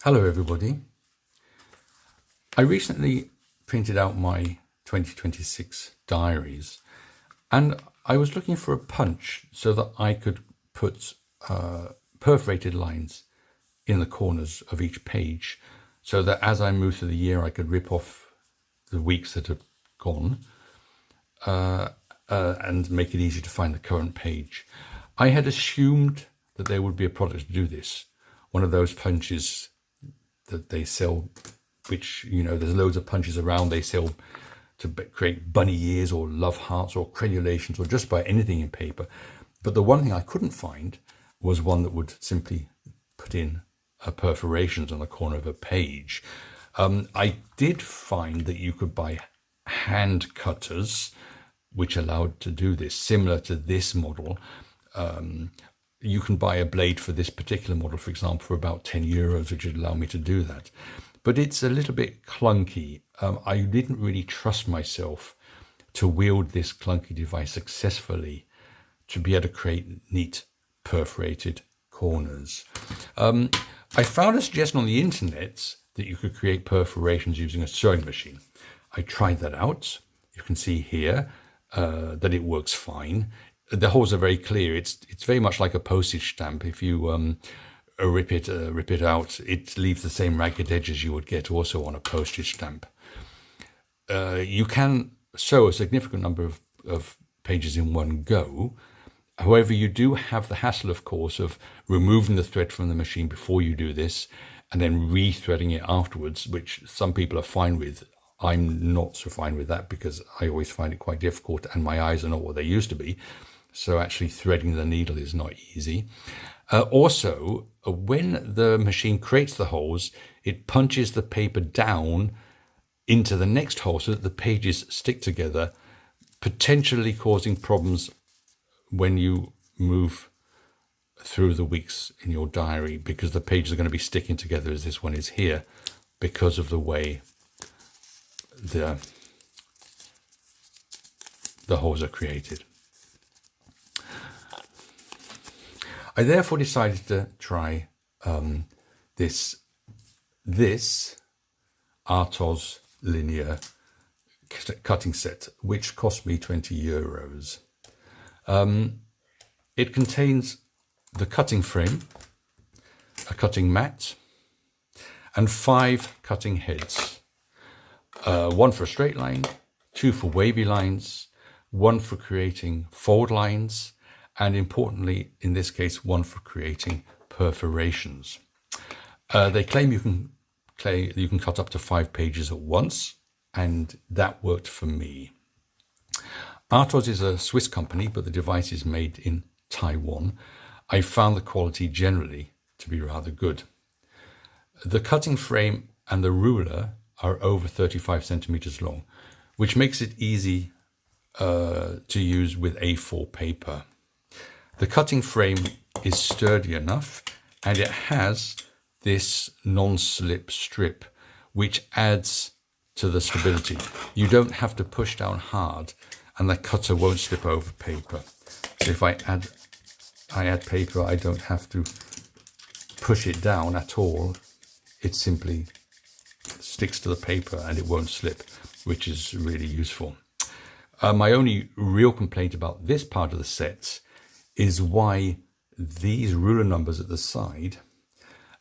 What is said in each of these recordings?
Hello everybody. I recently printed out my 2026 diaries and I was looking for a punch so that I could put perforated lines in the corners of each page so that as I move through the year I could rip off the weeks that have gone and make it easy to find the current page. I had assumed that there would be a product to do this, one of those punches that they sell, which, you know, there's loads of punches around. They sell to create bunny ears or love hearts or crenulations or just about anything in paper. But the one thing I couldn't find was one that would simply put in perforations on the corner of a page. I did find that you could buy hand cutters which allowed to do this, similar to this model. You can buy a blade for this particular model, for example, for about €10, which would allow me to do that. But it's a little bit clunky. I didn't really trust myself to wield this clunky device successfully to be able to create neat perforated corners. I found a suggestion on the internet that you could create perforations using a sewing machine. I tried that out. You can see here that it works fine. The holes are very clear. It's very much like a postage stamp. If you rip it out, it leaves the same ragged edges you would get also on a postage stamp. You can sew a significant number of pages in one go. However, you do have the hassle, of course, of removing the thread from the machine before you do this and then re-threading it afterwards, which some people are fine with. I'm not so fine with that because I always find it quite difficult and my eyes are not what they used to be. So actually threading the needle is not easy. Also, when the machine creates the holes, it punches the paper down into the next hole so that the pages stick together, potentially causing problems when you move through the weeks in your diary, because the pages are going to be sticking together as this one is here because of the way the holes are created. I therefore decided to try this Artoz linear cutting set, which cost me €20. It contains the cutting frame, a cutting mat, and 5 cutting heads. One for a straight line, 2 for wavy lines, 1 for creating fold lines, and importantly, in this case, 1 for creating perforations. They claim you can cut up to 5 pages at once, and that worked for me. Artoz is a Swiss company, but the device is made in Taiwan. I found the quality generally to be rather good. The cutting frame and the ruler are over 35 centimeters long, which makes it easy to use with A4 paper. The cutting frame is sturdy enough and it has this non-slip strip which adds to the stability. You don't have to push down hard and the cutter won't slip over paper. So if I add paper, I don't have to push it down at all. It simply sticks to the paper and it won't slip, which is really useful. My only real complaint about this part of the set is why these ruler numbers at the side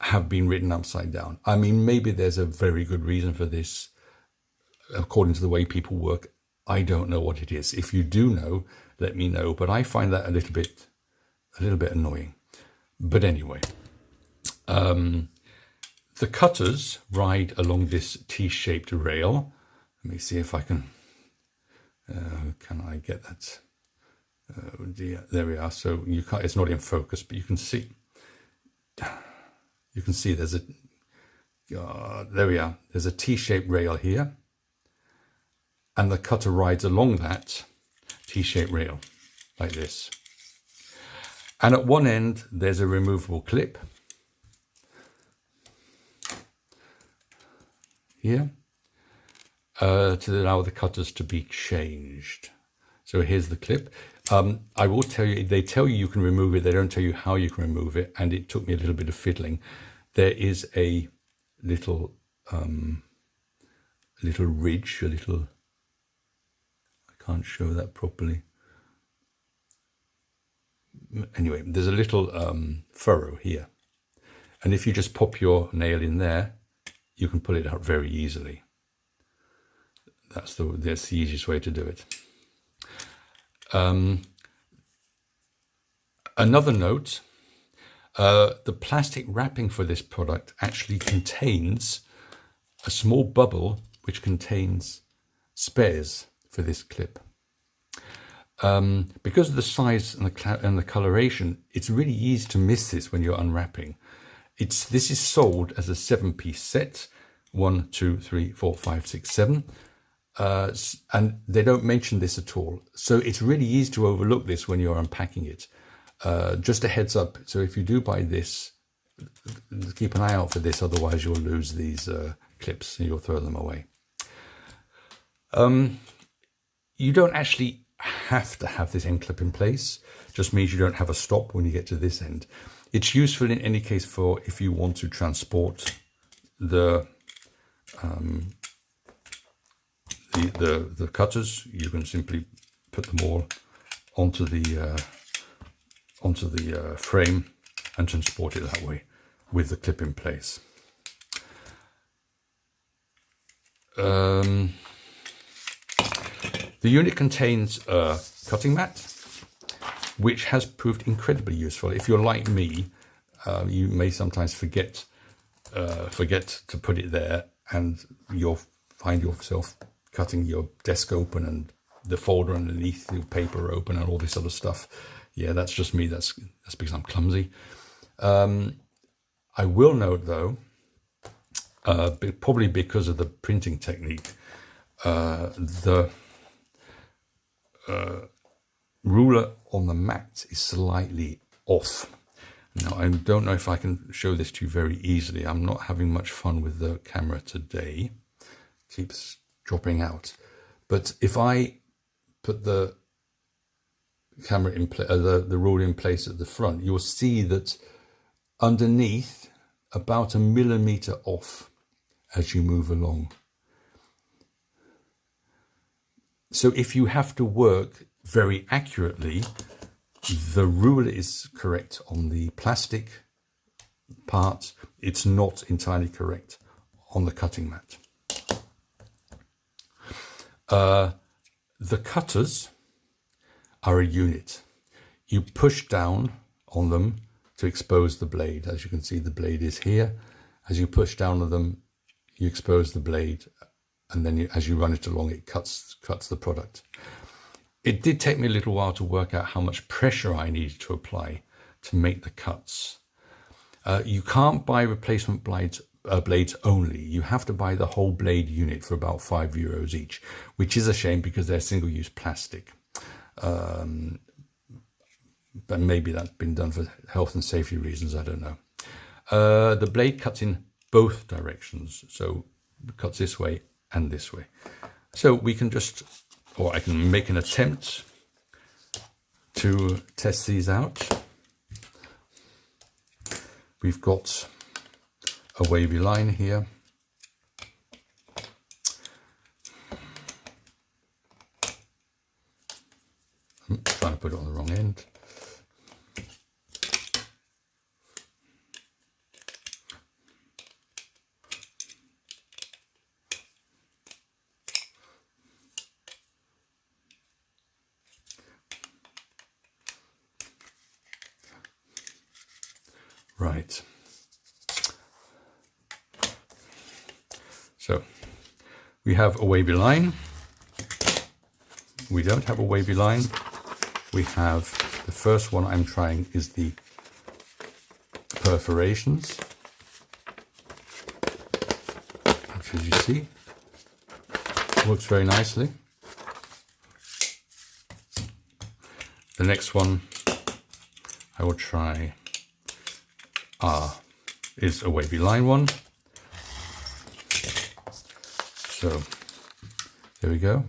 have been written upside down. I mean, maybe there's a very good reason for this, according to the way people work. I don't know what it is. If you do know, let me know. But I find that a little bit annoying. But anyway, the cutters ride along this T-shaped rail. Let me see if I can I get that? Oh dear, there we are. So you can't, it's not in focus, but you can see there's a, there we are. There's a T-shaped rail here. And the cutter rides along that T-shaped rail like this. And at one end, there's a removable clip here to allow the cutters to be changed. So here's the clip. I will tell you, they tell you can remove it. They don't tell you how you can remove it. And it took me a little bit of fiddling. There is a little ridge, I can't show that properly. Anyway, there's a little furrow here. And if you just pop your nail in there, you can pull it out very easily. That's the easiest way to do it. Another note, the plastic wrapping for this product actually contains a small bubble which contains spares for this clip. Because of the size and the coloration, it's really easy to miss this when you're unwrapping. This is sold as a 7-piece set, 1, 2, 3, 4, 5, 6, 7, and they don't mention this at all. So it's really easy to overlook this when you're unpacking it. Just a heads up. So if you do buy this, keep an eye out for this. Otherwise, you'll lose these clips and you'll throw them away. You don't actually have to have this end clip in place. Just means you don't have a stop when you get to this end. It's useful in any case for if you want to transport the cutters. You can simply put them all onto the frame and transport it that way with the clip in place. The unit contains a cutting mat, which has proved incredibly useful. If you're like me, you may sometimes forget to put it there, and you'll find yourself cutting your desk open and the folder underneath the paper open and all this other stuff. Yeah, that's just me. That's because I'm clumsy. I will note though, probably because of the printing technique, the ruler on the mat is slightly off. Now, I don't know if I can show this to you very easily. I'm not having much fun with the camera today. It keeps dropping out. But if I put the camera in the ruler in place at the front, you'll see that underneath, about 1 millimeter off as you move along. So if you have to work very accurately, the ruler is correct on the plastic part. It's not entirely correct on the cutting mat. The cutters are a unit. You push down on them to expose the blade. As you can see, the blade is here. As you push down on them, you expose the blade, and then as you run it along, it cuts the product. It did take me a little while to work out how much pressure I needed to apply to make the cuts. You can't buy replacement blades only. You have to buy the whole blade unit for about €5 each, which is a shame because they're single-use plastic. But maybe that's been done for health and safety reasons, I don't know. The blade cuts in both directions, so it cuts this way and this way. So we can just, or I can make an attempt to test these out. We've got a wavy line here. Trying to put it on the wrong end. Right. So we have a wavy line. We don't have a wavy line. We have the first one I'm trying is the perforations, which, as you see, works very nicely. The next one I will try is a wavy line one. So there we go,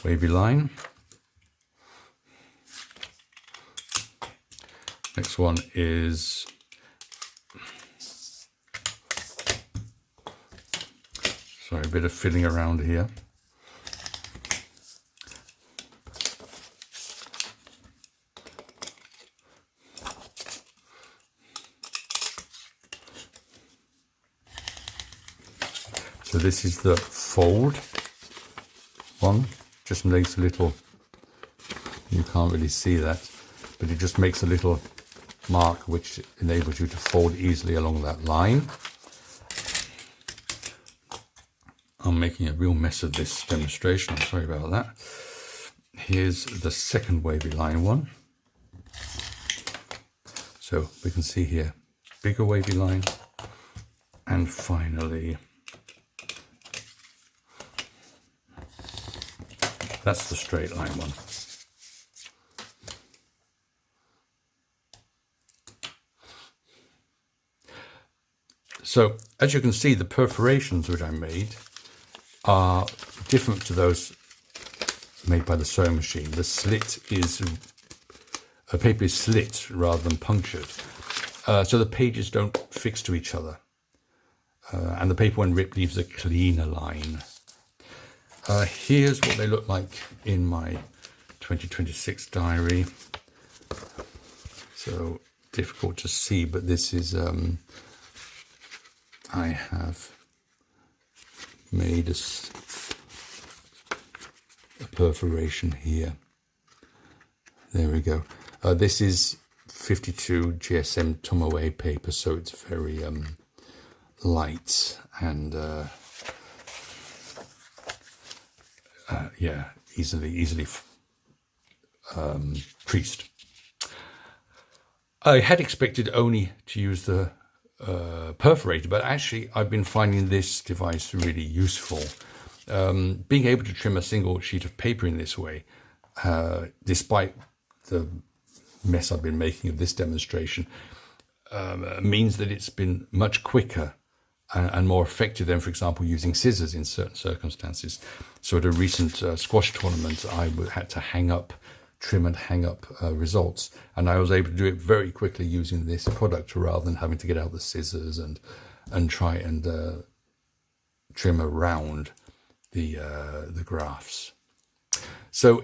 wavy line. Next one is Sorry, a bit of fiddling around here. So this is the fold one, just makes a little, you can't really see that, but it just makes a little mark which enables you to fold easily along that line. I'm making a real mess of this demonstration, I'm sorry about that. Here's the second wavy line one. So we can see here, bigger wavy line, and finally, that's the straight line one. So as you can see, the perforations which I made are different to those made by the sewing machine. The slit is, a paper is slit rather than punctured. So the pages don't fix to each other. And the paper when ripped leaves a cleaner line. Here's what they look like in my 2026 diary. So difficult to see, but this is, I have made a perforation here. There we go. This is 52 GSM Tomoe paper, so it's very light and yeah, easily creased. I had expected only to use the perforator, but actually I've been finding this device really useful. Being able to trim a single sheet of paper in this way, despite the mess I've been making of this demonstration, means that it's been much quicker and more effective than, for example, using scissors in certain circumstances. So at a recent squash tournament, I had to trim and hang up results, and I was able to do it very quickly using this product rather than having to get out the scissors and try and trim around the graphs. So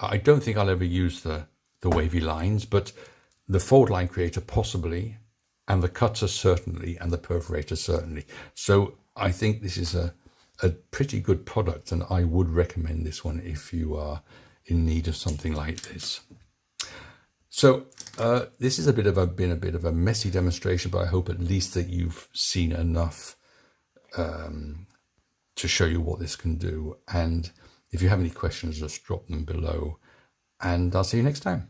I don't think I'll ever use the wavy lines, but the fold line creator possibly, and the cutter certainly, and the perforator certainly. So I think this is a pretty good product, and I would recommend this one if you are in need of something like this. So this has been a bit of a messy demonstration, but I hope at least that you've seen enough to show you what this can do. And if you have any questions, just drop them below, and I'll see you next time.